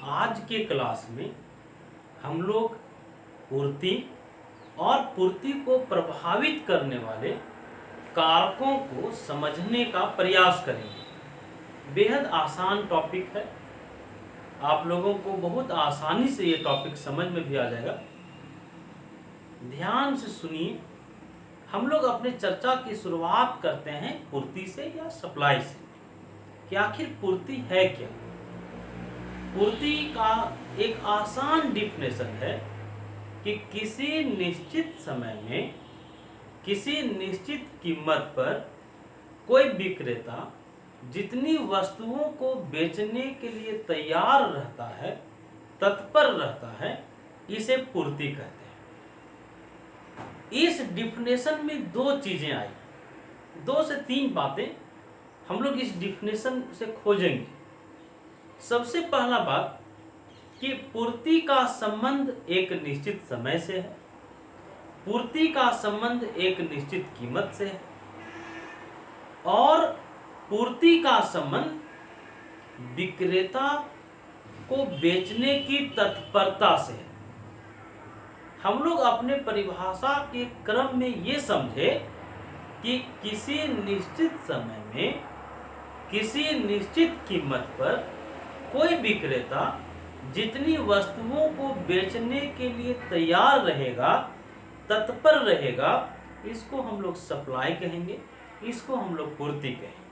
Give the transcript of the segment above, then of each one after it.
आज के क्लास में हम लोग पूर्ति और पूर्ति को प्रभावित करने वाले कारकों को समझने का प्रयास करेंगे। बेहद आसान टॉपिक है, आप लोगों को बहुत आसानी से ये टॉपिक समझ में भी आ जाएगा। ध्यान से सुनिए। हम लोग अपने चर्चा की शुरुआत करते हैं पूर्ति से या सप्लाई से कि आखिर पूर्ति है क्या। पूर्ति का एक आसान डिफिनेशन है कि किसी निश्चित समय में किसी निश्चित कीमत पर कोई विक्रेता जितनी वस्तुओं को बेचने के लिए तैयार रहता है, तत्पर रहता है, इसे पूर्ति कहते हैं। इस डिफिनेशन में दो चीजें आई, 2 से 3 बातें हम लोग इस डिफिनेशन से खोजेंगे। सबसे पहला बात कि पूर्ति का संबंध एक निश्चित समय से है, पूर्ति का संबंध एक निश्चित कीमत से है और पूर्ति का संबंध विक्रेता को बेचने की तत्परता से है। हम लोग अपने परिभाषा के क्रम में ये समझे कि किसी निश्चित समय में किसी निश्चित कीमत पर कोई विक्रेता जितनी वस्तुओं को बेचने के लिए तैयार रहेगा, तत्पर रहेगा, इसको हम लोग सप्लाई कहेंगे, इसको हम लोग पूर्ति कहेंगे।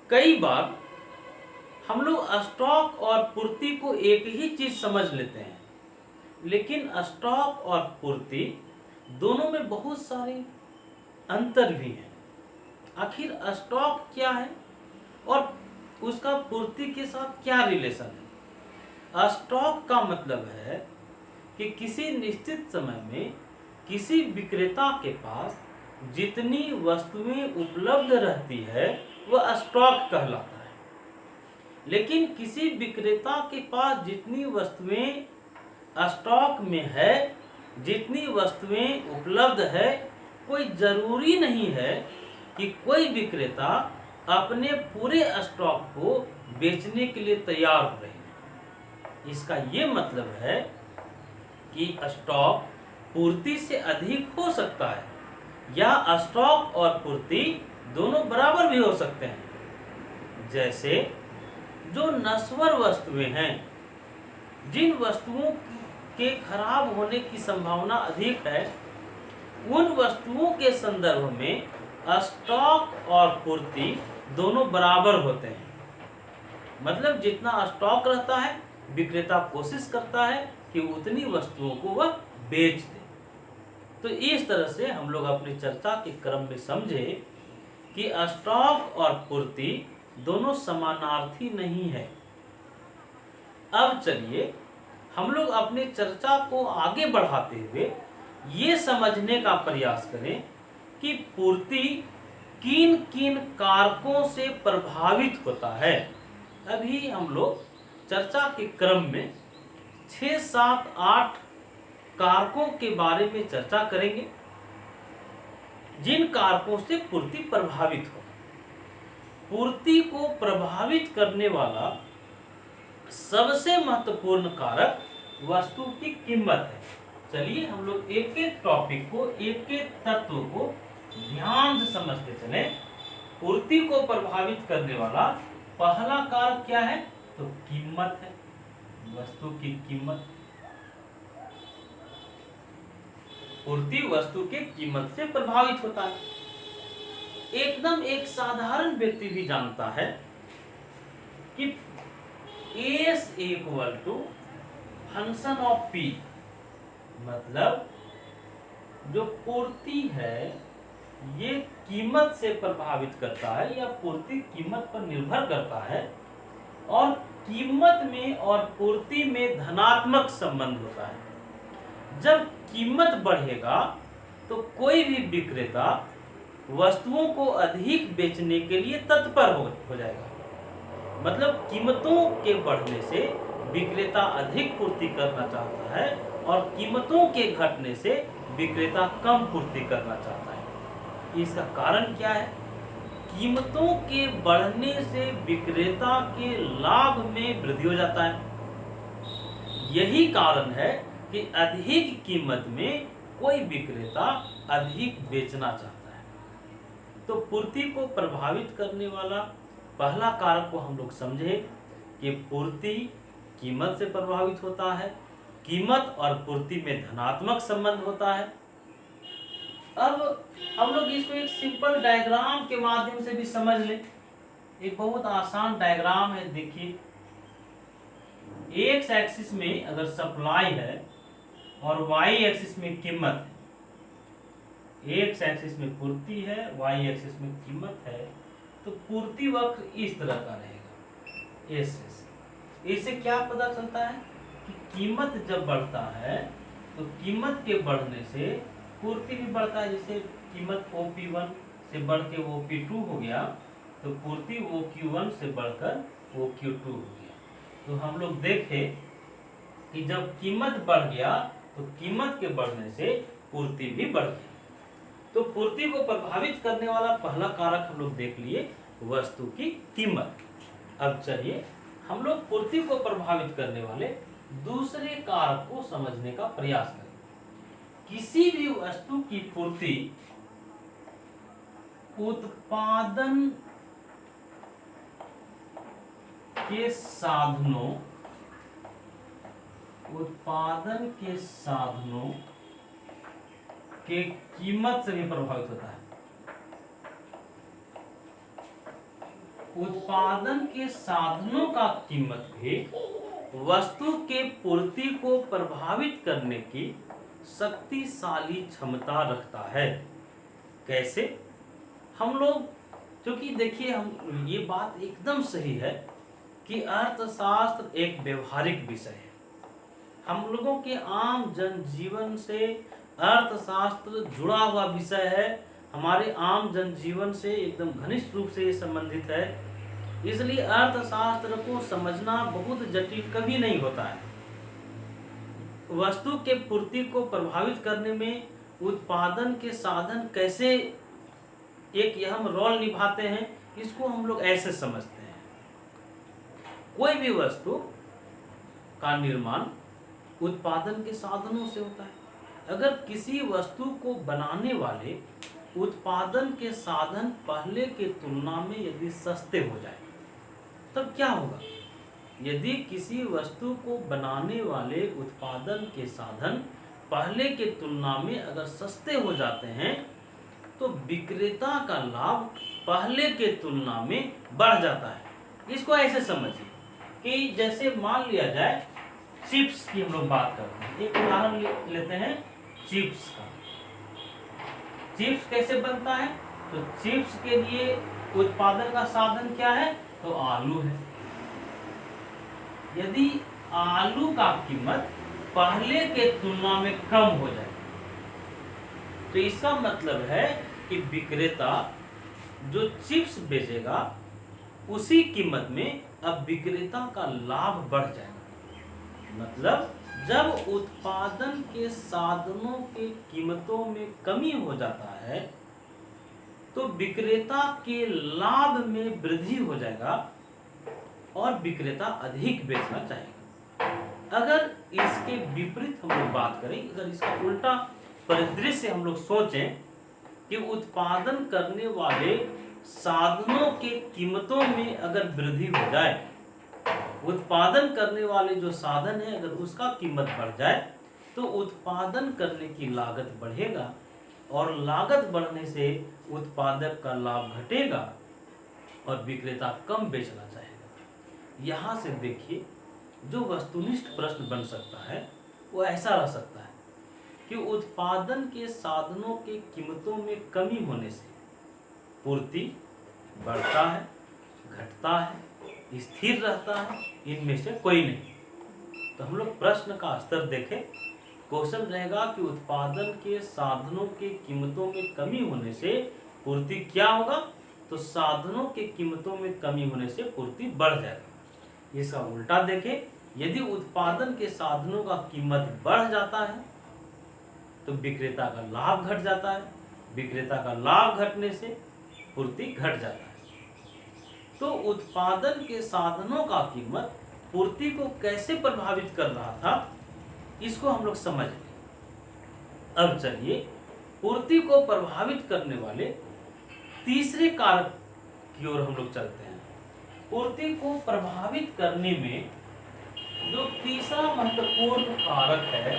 कई बार हम लोग स्टॉक और पूर्ति को एक ही चीज समझ लेते हैं, लेकिन स्टॉक और पूर्ति दोनों में बहुत सारे अंतर भी हैं। आखिर स्टॉक क्या है और उसका पूर्ति के साथ क्या रिलेशन है। स्टॉक का मतलब है कि किसी निश्चित समय में किसी विक्रेता के पास जितनी वस्तुएं उपलब्ध रहती है वह स्टॉक कहलाता है। लेकिन किसी विक्रेता के पास जितनी वस्तुएं स्टॉक में है, जितनी वस्तुएं उपलब्ध है, कोई जरूरी नहीं है कि कोई विक्रेता अपने पूरे स्टॉक को बेचने के लिए तैयार रहे। इसका ये मतलब है कि स्टॉक पूर्ति से अधिक हो सकता है या स्टॉक और पूर्ति दोनों बराबर भी हो सकते हैं। जैसे जो नश्वर वस्तुएं हैं, जिन वस्तुओं के खराब होने की संभावना अधिक है, उन वस्तुओं के संदर्भ में स्टॉक और पूर्ति दोनों बराबर होते हैं। मतलब जितना स्टॉक रहता है, विक्रेता कोशिश करता है कि उतनी वस्तुओं को वह बेच दे। तो इस तरह से हम लोग अपनी चर्चा के क्रम में समझे कि स्टॉक और पूर्ति दोनों समानार्थी नहीं है। अब चलिए हम लोग अपनी चर्चा को आगे बढ़ाते हुए ये समझने का प्रयास करें कि पूर्ति किन किन कारकों से प्रभावित होता है। अभी हम लोग चर्चा के क्रम में 6, 7, 8 कारकों के बारे में चर्चा करेंगे, जिन कारकों से पूर्ति प्रभावित हो। पूर्ति को प्रभावित करने वाला सबसे महत्वपूर्ण कारक वस्तु की कीमत है। चलिए हम लोग एक एक टॉपिक को, एक एक तत्व को ध्यान से समझते चले। पूर्ति को प्रभावित करने वाला पहला कारक क्या है? तो कीमत है, वस्तु की कीमत। पूर्ति वस्तु के कीमत से प्रभावित होता है। एकदम एक साधारण व्यक्ति भी जानता है कि S equal to function of P, मतलब जो पूर्ति है ये कीमत से प्रभावित करता है या पूर्ति कीमत पर निर्भर करता है और कीमत में और पूर्ति में धनात्मक संबंध होता है। जब कीमत बढ़ेगा तो कोई भी विक्रेता वस्तुओं को अधिक बेचने के लिए तत्पर हो जाएगा। मतलब कीमतों के बढ़ने से विक्रेता अधिक पूर्ति करना चाहता है और कीमतों के घटने से विक्रेता कम पूर्ति करना चाहता है। इसका कारण क्या है? कीमतों के बढ़ने से विक्रेता के लाभ में वृद्धि हो जाता है। यही कारण है कि अधिक कीमत में कोई विक्रेता अधिक बेचना चाहता है। तो पूर्ति को प्रभावित करने वाला पहला कारक को हम लोग समझे कि पूर्ति कीमत से प्रभावित होता है, कीमत और पूर्ति में धनात्मक संबंध होता है। अब हम लोग इसको एक सिंपल डायग्राम के माध्यम से भी समझ लें। एक बहुत आसान डायग्राम है, देखिए। एक्स एक्सिस में अगर सप्लाई है और वाई एक्सिस में कीमत है, एक्स एक्सिस में पूर्ति है, वाई एक्सिस में कीमत है, तो पूर्ति वक्र इस तरह का रहेगा, इससे क्या पता चलता है कि कीमत जब बढ़ता है तो कीमत के बढ़ने से पूर्ति भी बढ़ता है। जैसे कीमत OP1 से बढ़ के OP2 हो गया तो पूर्ति OQ1 से बढ़कर OQ2 हो गया। तो हम लोग देखें कि जब कीमत बढ़ गया तो कीमत के बढ़ने से पूर्ति भी बढ़ गई। तो पूर्ति को प्रभावित करने वाला पहला कारक हम लोग देख लिए, वस्तु की कीमत। अब चलिए हम लोग पूर्ति को प्रभावित करने वाले दूसरे कारक को समझने का प्रयास करें। किसी भी वस्तु की पूर्ति उत्पादन के साधनों के कीमत से भी प्रभावित होता है। उत्पादन के साधनों का कीमत भी वस्तु के पूर्ति को प्रभावित करने की शक्तिशाली क्षमता रखता है। कैसे? हम लोग, क्योंकि देखिए हम ये बात एकदम सही है कि अर्थशास्त्र एक व्यवहारिक विषय है। हम लोगों के आम जनजीवन से अर्थशास्त्र जुड़ा हुआ विषय है, हमारे आम जनजीवन से एकदम घनिष्ठ रूप से ये संबंधित है। इसलिए अर्थशास्त्र को समझना बहुत जटिल कभी नहीं होता है। वस्तु के पूर्ति को प्रभावित करने में उत्पादन के साधन कैसे एक अहम रोल निभाते हैं, इसको हम लोग ऐसे समझते हैं। कोई भी वस्तु का निर्माण उत्पादन के साधनों से होता है। अगर किसी वस्तु को बनाने वाले उत्पादन के साधन पहले के तुलना में यदि सस्ते हो जाए तब क्या होगा? यदि किसी वस्तु को बनाने वाले उत्पादन के साधन पहले के तुलना में अगर सस्ते हो जाते हैं तो विक्रेता का लाभ पहले के तुलना में बढ़ जाता है। इसको ऐसे समझिए कि जैसे मान लिया जाए चिप्स की हम लोग बात करते हैं। एक उदाहरण लेते हैं चिप्स का। चिप्स कैसे बनता है? तो चिप्स के लिए उत्पादन का साधन क्या है? तो आलू है। यदि आलू का कीमत पहले के तुलना में कम हो जाए तो इसका मतलब है कि विक्रेता जो चिप्स बेचेगा उसी कीमत में अब विक्रेता का लाभ बढ़ जाएगा। मतलब जब उत्पादन के साधनों के कीमतों में कमी हो जाता है तो विक्रेता के लाभ में वृद्धि हो जाएगा और विक्रेता अधिक बेचना चाहेगा। अगर इसके विपरीत हम लोग बात करें, अगर इसका उल्टा परिदृश्य हम लोग सोचें कि उत्पादन करने वाले साधनों के कीमतों में अगर वृद्धि हो जाए, उत्पादन करने वाले जो साधन है अगर उसका कीमत बढ़ जाए तो उत्पादन करने की लागत बढ़ेगा और लागत बढ़ने से उत्पादक का लाभ घटेगा और विक्रेता कम बेचना चाहेगा। यहाँ से देखिए जो वस्तुनिष्ठ प्रश्न बन सकता है वो ऐसा रह सकता है कि उत्पादन के साधनों के कीमतों में कमी होने से पूर्ति बढ़ता है, घटता है, स्थिर रहता है, इनमें से कोई नहीं। तो हम लोग प्रश्न का स्तर देखें। क्वेश्चन रहेगा कि उत्पादन के साधनों के कीमतों में कमी होने से पूर्ति क्या होगा? तो साधनों के कीमतों में कमी होने से पूर्ति बढ़ जाएगा। इसका उल्टा देखें, यदि उत्पादन के साधनों का कीमत बढ़ जाता है तो विक्रेता का लाभ घट जाता है, विक्रेता का लाभ घटने से पूर्ति घट जाता है। तो उत्पादन के साधनों का कीमत पूर्ति को कैसे प्रभावित कर रहा था, इसको हम लोग समझ लें। अब चलिए पूर्ति को प्रभावित करने वाले तीसरे कारक की ओर हम लोग चलते हैं। पूर्ति को प्रभावित करने में जो तीसरा महत्वपूर्ण कारक है,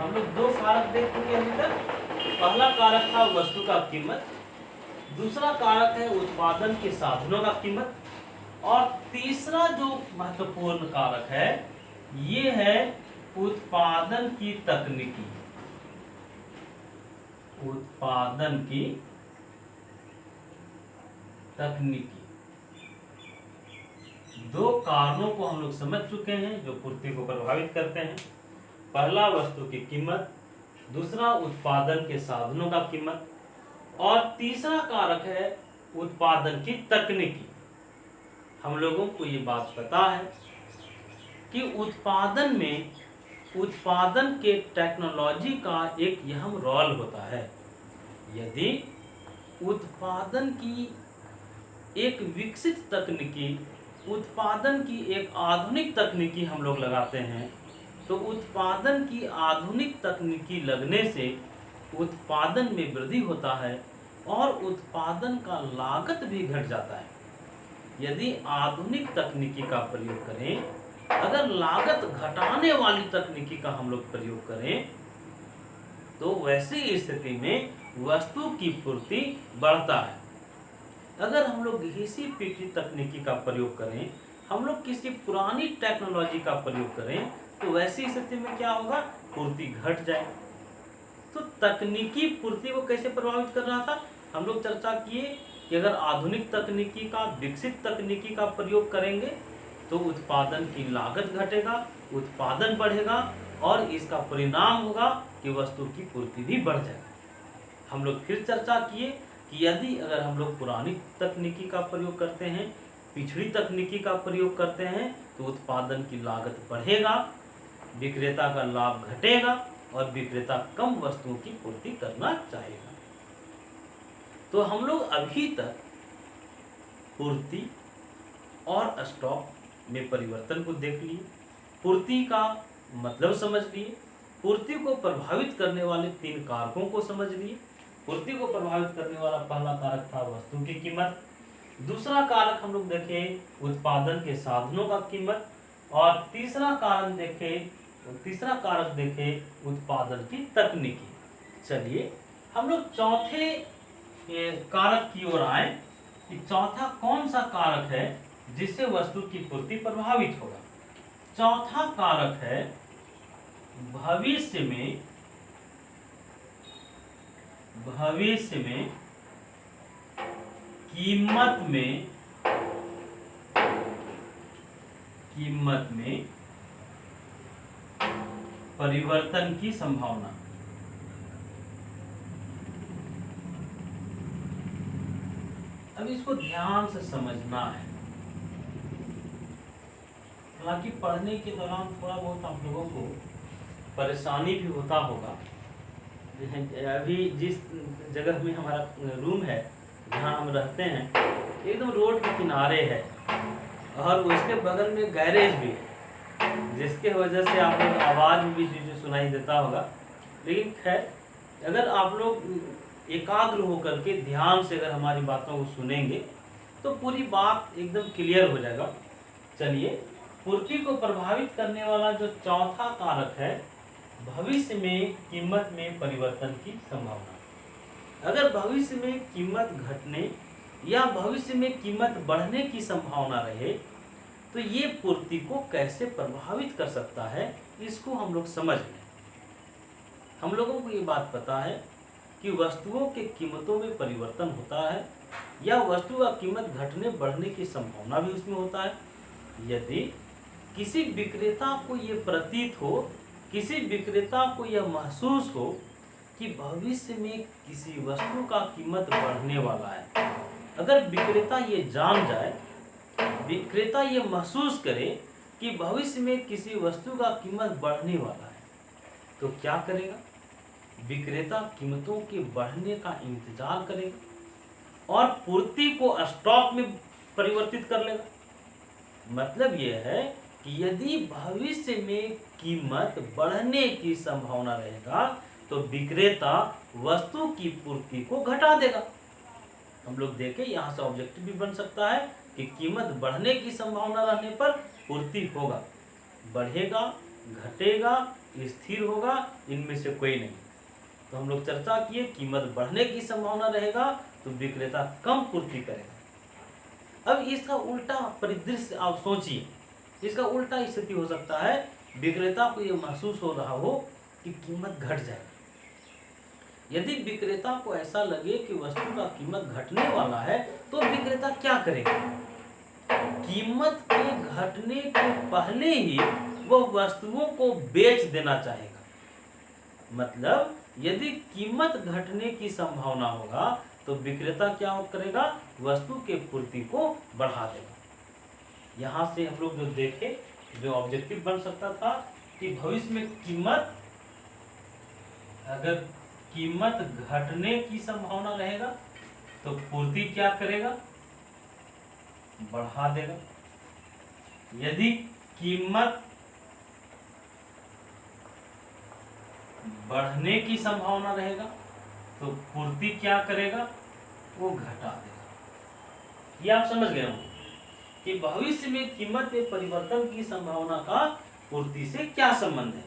हम लोग दो कारक देख चुके हैं अभी तक। पहला कारक था वस्तु का कीमत, दूसरा कारक है उत्पादन के साधनों का कीमत, और तीसरा जो महत्वपूर्ण कारक है ये है उत्पादन की तकनीकी। उत्पादन की तकनीकी दो कारणों को हम लोग समझ चुके हैं जो पूर्ति को प्रभावित करते हैं। पहला वस्तु की कीमत, दूसरा उत्पादन के साधनों का कीमत, और तीसरा कारक है उत्पादन की तकनीकी। हम लोगों को ये बात पता है कि उत्पादन में उत्पादन के टेक्नोलॉजी का एक अहम रोल होता है। यदि उत्पादन की एक विकसित तकनीकी, उत्पादन की एक आधुनिक तकनीकी हम लोग लगाते हैं, तो उत्पादन की आधुनिक तकनीकी लगने से उत्पादन में वृद्धि होता है और उत्पादन का लागत भी घट जाता है। यदि आधुनिक तकनीकी का प्रयोग करें, अगर लागत घटाने वाली तकनीकी का हम लोग प्रयोग करें, तो वैसी स्थिति में वस्तु की पूर्ति बढ़ता है। अगर हम लोग घिसी पीटी तकनीकी का प्रयोग करें, हम लोग किसी पुरानी टेक्नोलॉजी का प्रयोग करें, तो वैसी स्थिति में क्या होगा, पूर्ति घट जाए। तो तकनीकी पूर्ति को कैसे प्रभावित कर रहा था, हम लोग चर्चा किए कि अगर आधुनिक तकनीकी का, विकसित तकनीकी का प्रयोग करेंगे तो उत्पादन की लागत घटेगा, उत्पादन बढ़ेगा और इसका परिणाम होगा कि वस्तु की पूर्ति भी बढ़ जाएगी। हम लोग फिर चर्चा किए कि यदि अगर हम लोग पुरानी तकनीकी का प्रयोग करते हैं, पिछड़ी तकनीकी का प्रयोग करते हैं, तो उत्पादन की लागत बढ़ेगा, विक्रेता का लाभ घटेगा और विक्रेता कम वस्तुओं की पूर्ति करना चाहेगा। तो हम लोग अभी तक पूर्ति और स्टॉक में परिवर्तन को देख लिए, पूर्ति का मतलब समझ लिए, पूर्ति को प्रभावित करने वाले तीन कारकों को समझ लिए। पूर्ति को प्रभावित करने वाला पहला कारक था वस्तु की कीमत, दूसरा कारक हम लोग देखे उत्पादन के साधनों का कीमत, और तीसरा कारक देखे उत्पादन की तकनीकी। चलिए हम लोग चौथे कारक की ओर आए कि चौथा कौन सा कारक है जिससे वस्तु की पूर्ति प्रभावित होगा। चौथा कारक है भविष्य में कीमत में परिवर्तन की संभावना। अब इसको ध्यान से समझना है। हालांकि पढ़ने के दौरान थोड़ा बहुत आप लोगों को परेशानी भी होता होगा। अभी जिस जगह में हमारा रूम है, जहाँ हम रहते हैं, एकदम रोड के किनारे है और उसके बगल में गैरेज भी है, जिसके वजह से आप लोग आवाज़ भी सुनाई देता होगा। लेकिन खैर, अगर आप लोग एकाग्र होकर के ध्यान से अगर हमारी बातों को सुनेंगे तो पूरी बात एकदम क्लियर हो जाएगा। चलिए, पूर्ति को प्रभावित करने वाला जो चौथा कारक है, भविष्य में कीमत में परिवर्तन की संभावना। अगर भविष्य में कीमत घटने या भविष्य में कीमत बढ़ने की संभावना रहे, तो ये पूर्ति को कैसे प्रभावित कर सकता है, इसको हम लोग समझ लें। हम लोगों को ये बात पता है कि वस्तुओं के कीमतों में परिवर्तन होता है या वस्तु का कीमत घटने बढ़ने की संभावना भी उसमें होता है। यदि किसी विक्रेता को ये प्रतीत हो, किसी विक्रेता को यह महसूस हो कि भविष्य में किसी वस्तु का कीमत बढ़ने वाला है, अगर विक्रेता ये जान जाए, विक्रेता ये महसूस करे कि भविष्य में किसी वस्तु का कीमत बढ़ने वाला है, तो क्या करेगा? विक्रेता कीमतों के बढ़ने का इंतजार करेगा और पूर्ति को स्टॉक में परिवर्तित कर लेगा। मतलब यह है कि यदि भविष्य में कीमत बढ़ने की संभावना रहेगा तो विक्रेता वस्तु की पूर्ति को घटा देगा। हम लोग देखें, यहाँ से ऑब्जेक्टिव भी बन सकता है कि कीमत बढ़ने की संभावना रहने पर पूर्ति होगा, बढ़ेगा, घटेगा, स्थिर होगा, इनमें से कोई नहीं। तो हम लोग चर्चा किए, कीमत बढ़ने की संभावना रहेगा तो विक्रेता कम पूर्ति करेगा। अब इसका उल्टा परिदृश्य आप सोचिए, इसका उल्टा स्थिति हो सकता है, विक्रेता को यह महसूस हो रहा हो कि कीमत घट जाएगी। यदि विक्रेता को ऐसा लगे कि वस्तु का कीमत घटने वाला है तो विक्रेता क्या करेगा? कीमत के घटने के पहले ही वह वस्तुओं को बेच देना चाहेगा। मतलब यदि कीमत घटने की संभावना होगा तो विक्रेता क्या करेगा? वस्तु के पूर्ति को बढ़ा देगा। यहाँ से हम लोग जो देखे, जो ऑब्जेक्टिव बन सकता था कि भविष्य में कीमत, अगर कीमत घटने की संभावना रहेगा तो पूर्ति क्या करेगा? बढ़ा देगा। यदि कीमत बढ़ने की संभावना रहेगा तो पूर्ति क्या करेगा? वो घटा देगा। ये आप समझ गए होंगे कि भविष्य में कीमत में परिवर्तन की संभावना का पूर्ति से क्या संबंध है।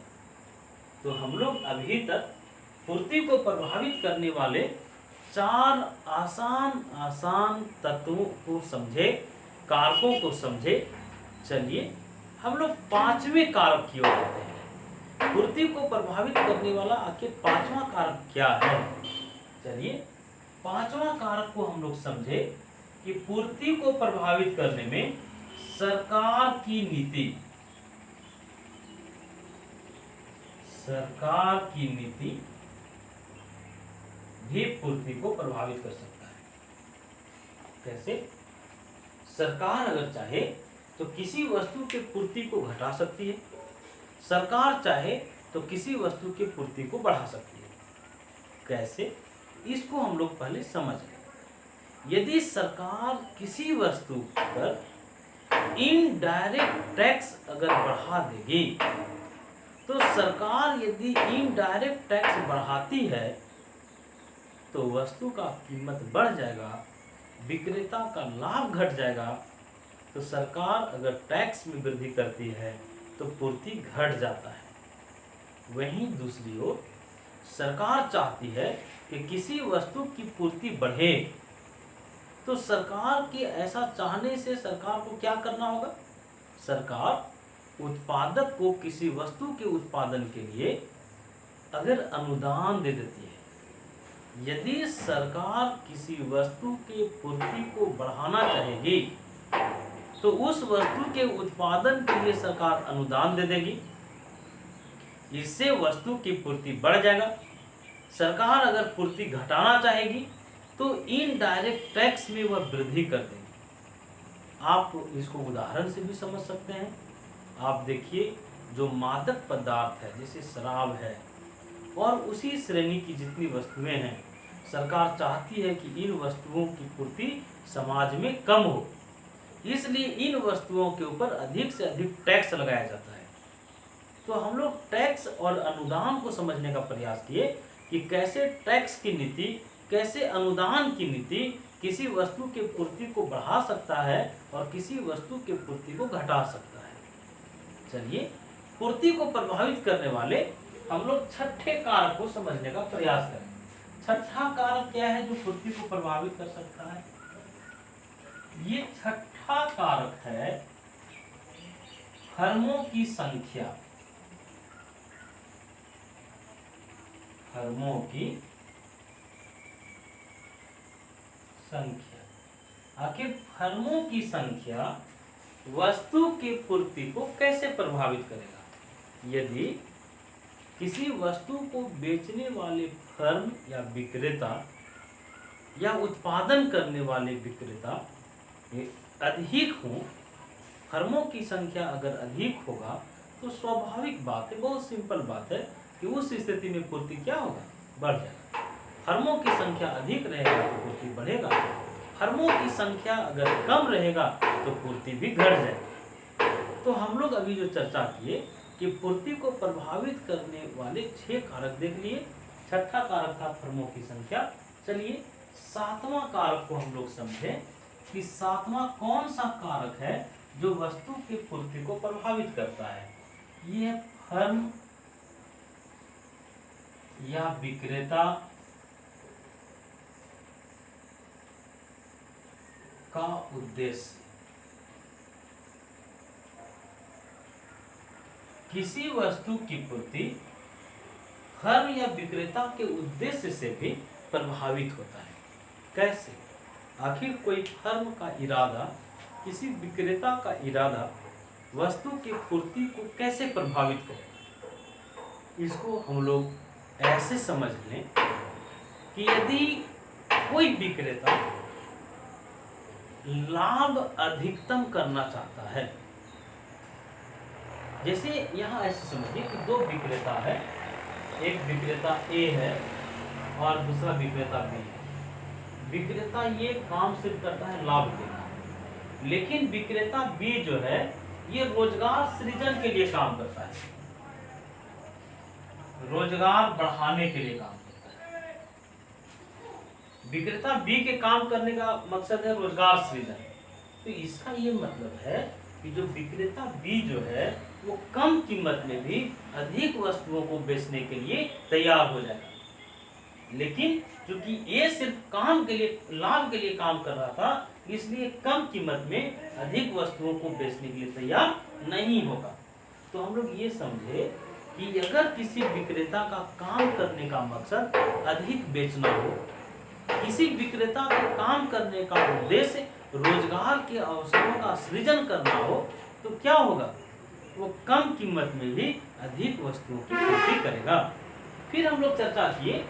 तो हम लोग अभी तक पूर्ति को प्रभावित करने वाले 4 आसान तत्वों को समझे, कारकों को समझे। चलिए हम लोग 5वें कारक की ओर आते हैं। पूर्ति को प्रभावित करने वाला आखिर 5वां कारक क्या है? चलिए 5वां कारक को हम लोग समझे कि पूर्ति को प्रभावित करने में सरकार की नीति भी पूर्ति को प्रभावित कर सकता है। कैसे? सरकार अगर चाहे तो किसी वस्तु के पूर्ति को घटा सकती है, सरकार चाहे तो किसी वस्तु की पूर्ति को बढ़ा सकती है। कैसे? इसको हम लोग पहले समझ लें। यदि सरकार किसी वस्तु पर इनडायरेक्ट टैक्स अगर बढ़ा देगी तो सरकार यदि इनडायरेक्ट टैक्स बढ़ाती है तो वस्तु का कीमत बढ़ जाएगा, विक्रेता का लाभ घट जाएगा। तो सरकार अगर टैक्स में वृद्धि करती है तो पूर्ति घट जाता है। वहीं दूसरी ओर सरकार चाहती है कि किसी वस्तु की पूर्ति बढ़े, तो सरकार के ऐसा चाहने से सरकार को क्या करना होगा? सरकार उत्पादक को किसी वस्तु के उत्पादन के लिए अगर अनुदान दे देती है, यदि सरकार किसी वस्तु के पूर्ति को बढ़ाना चाहेगी तो उस वस्तु के उत्पादन के लिए सरकार अनुदान दे देगी, इससे वस्तु की पूर्ति बढ़ जाएगा। सरकार अगर पूर्ति घटाना चाहेगी तो इनडायरेक्ट टैक्स में वह वृद्धि कर देगी। आप इसको उदाहरण से भी समझ सकते हैं। आप देखिए, जो मादक पदार्थ है जैसे शराब है और उसी श्रेणी की जितनी वस्तुएं हैं, सरकार चाहती है कि इन वस्तुओं की पूर्ति समाज में कम हो, इसलिए इन वस्तुओं के ऊपर अधिक से अधिक टैक्स लगाया जाता है। तो हम लोग टैक्स और अनुदान को समझने का प्रयास किए कि कैसे टैक्स की नीति, कैसे अनुदान की नीति किसी वस्तु के पूर्ति को बढ़ा सकता है और किसी वस्तु के पूर्ति को घटा सकता है। चलिए पूर्ति को प्रभावित करने वाले हम लोग छठे कारक को समझने का प्रयास करें। छठा कारक क्या है जो पूर्ति को प्रभावित कर सकता है? ये छठा कारक है फर्मों की संख्या। फर्मों की संख्या। आखिर फर्मों की संख्या वस्तु की पूर्ति को कैसे प्रभावित करेगा? यदि किसी वस्तु को बेचने वाले फर्म या विक्रेता या उत्पादन करने वाले विक्रेता अधिक हों, फर्मों की संख्या अगर अधिक होगा तो स्वाभाविक बात है, बहुत सिंपल बात है कि उस स्थिति में पूर्ति क्या होगा? बढ़ जाएगा। फर्मों की संख्या अधिक रहेगा तो पूर्ति बढ़ेगा फर्मों की संख्या अगर कम रहेगा तो पूर्ति भी घट जाएगी। तो हम लोग अभी जो चर्चा किए कि पूर्ति को प्रभावित करने वाले 6 कारक देख लिए। छठा कारक था फर्मों की संख्या। चलिए 7वां कारक को हम लोग समझें कि 7वां कौन सा कारक है जो वस्तु की पूर्ति को प्रभावित करता है। ये है फर्म या विक्रेता का उद्देश्य। किसी वस्तु की पूर्ति फर्म या विक्रेता के उद्देश्य से भी प्रभावित होता है। कैसे? आखिर कोई फर्म का इरादा, किसी विक्रेता का इरादा वस्तु की पूर्ति को कैसे प्रभावित करेगा? इसको हम लोग ऐसे समझ लें कि यदि कोई विक्रेता लाभ अधिकतम करना चाहता है, जैसे यहाँ ऐसे समझिए कि 2 विक्रेता है, एक विक्रेता ए है और दूसरा विक्रेता बी है। विक्रेता ये काम सिर्फ करता है लाभ देना, लेकिन विक्रेता बी जो है ये रोजगार सृजन के लिए काम करता है, रोजगार बढ़ाने के लिए काम करता है। विक्रेता बी के काम करने का मकसद है रोजगार सृजन। तो इसका ये मतलब है कि जो विक्रेता बी जो है वो कम कीमत में भी अधिक वस्तुओं को बेचने के लिए तैयार हो जाएगा, लेकिन चूंकि ये सिर्फ काम के लिए, लाभ के लिए काम कर रहा था, इसलिए कम कीमत में अधिक वस्तुओं को बेचने के लिए तैयार नहीं होगा। तो हम लोग ये समझे कि अगर किसी विक्रेता का काम करने का मकसद अधिक बेचना हो, किसी विक्रेता का काम करने का उद्देश्य रोजगार के अवसरों का सृजन करना हो, तो क्या होगा? वो कम कीमत में भी अधिक वस्तुओं की पूर्ति करेगा। फिर हम लोग चर्चा किए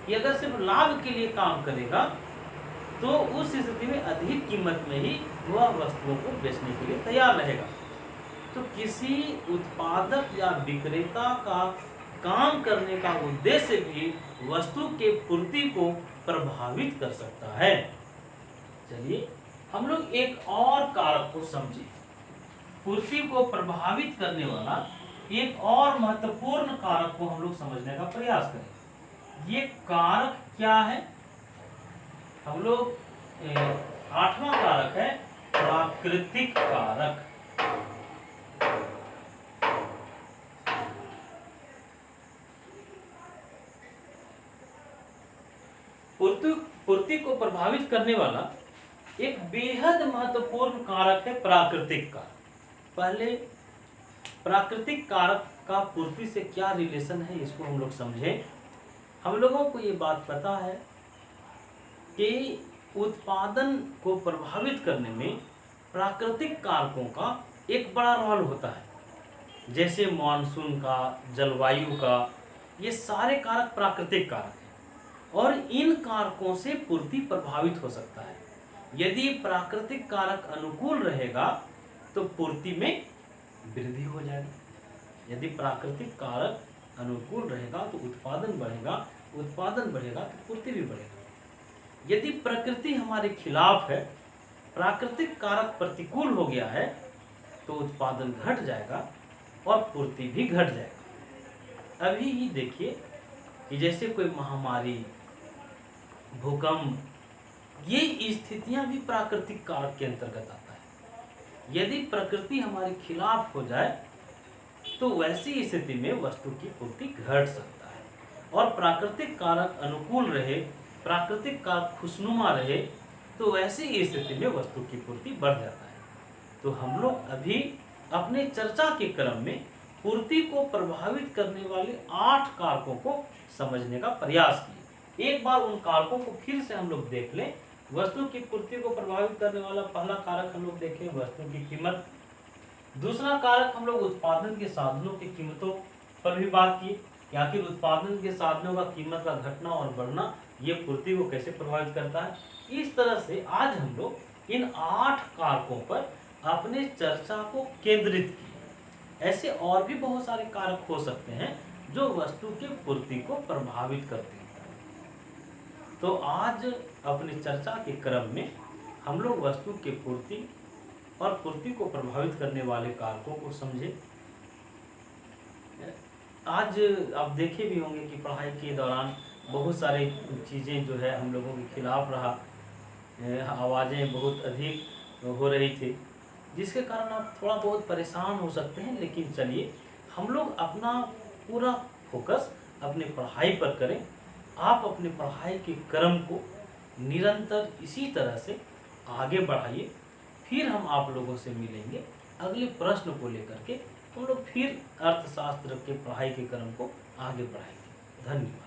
कि अगर सिर्फ लाभ के लिए काम करेगा तो उस स्थिति में अधिक कीमत में ही वह वस्तुओं को बेचने के लिए तैयार रहेगा। तो किसी उत्पादक या विक्रेता का काम करने का उद्देश्य भी वस्तु के पूर्ति को प्रभावित कर सकता है। चलिए हम लोग एक और कारक को समझे। पूर्ति को प्रभावित करने वाला एक और महत्वपूर्ण कारक को हम लोग समझने का प्रयास करें। ये कारक क्या है? हम लोग 8वां कारक है प्राकृतिक कारक। पूर्ति को प्रभावित करने वाला एक बेहद महत्वपूर्ण कारक है प्राकृतिक कारक। पहले प्राकृतिक कारक का पूर्ति से क्या रिलेशन है, इसको हम लोग समझें। हम लोगों को ये बात पता है कि उत्पादन को प्रभावित करने में प्राकृतिक कारकों का एक बड़ा रोल होता है। जैसे मानसून का, जलवायु का, ये सारे कारक प्राकृतिक कारक हैं और इन कारकों से पूर्ति प्रभावित हो सकता है। यदि प्राकृतिक कारक अनुकूल रहेगा तो पूर्ति में वृद्धि हो जाएगी। यदि प्राकृतिक कारक अनुकूल रहेगा तो उत्पादन बढ़ेगा, उत्पादन बढ़ेगा तो पूर्ति भी बढ़ेगा। यदि प्रकृति हमारे खिलाफ है, प्राकृतिक कारक प्रतिकूल हो गया है, तो उत्पादन घट जाएगा और पूर्ति भी घट जाएगा। अभी ही देखिए कि जैसे कोई महामारी, भूकंप, ये स्थितियां भी प्राकृतिक कारक के अंतर्गत आता है। यदि प्रकृति हमारे खिलाफ हो जाए तो वैसी स्थिति में वस्तु की पूर्ति घट सकता है, और प्राकृतिक कारक अनुकूल रहे, प्राकृतिक कारक खुशनुमा रहे, तो वैसी स्थिति में वस्तु की पूर्ति बढ़ जाता है। तो हम लोग अभी अपने चर्चा के क्रम में पूर्ति को प्रभावित करने वाले 8 कारकों को समझने का प्रयास किए। एक बार उन कारकों को फिर से हम लोग देख लें। वस्तु की पूर्ति को प्रभावित करने वाला पहला कारक हम लोग देखें वस्तु की कीमत। दूसरा कारक हम लोग उत्पादन के साधनों की कीमतों पर भी बात की कि आखिर उत्पादन के साधनों का कीमत का घटना और बढ़ना ये पूर्ति को कैसे प्रभावित करता है। इस तरह से आज हम लोग इन 8 कारकों पर अपने चर्चा को केंद्रित किए। ऐसे और भी बहुत सारे कारक हो सकते हैं जो वस्तु की पूर्ति को प्रभावित करते हैं। तो आज अपनी चर्चा के क्रम में हम लोग वस्तु के पूर्ति और पूर्ति को प्रभावित करने वाले कारकों को समझे। आज आप देखे भी होंगे कि पढ़ाई के दौरान बहुत सारी चीज़ें जो है हम लोगों के खिलाफ रहा, आवाज़ें बहुत अधिक हो रही थी, जिसके कारण आप थोड़ा बहुत परेशान हो सकते हैं। लेकिन चलिए, हम लोग अपना पूरा फोकस अपने पढ़ाई पर करें। आप अपने पढ़ाई के क्रम को निरंतर इसी तरह से आगे बढ़ाइए। फिर हम आप लोगों से मिलेंगे अगले प्रश्न को लेकर के। हम लोग फिर अर्थशास्त्र के पढ़ाई के क्रम को आगे बढ़ाएंगे। धन्यवाद।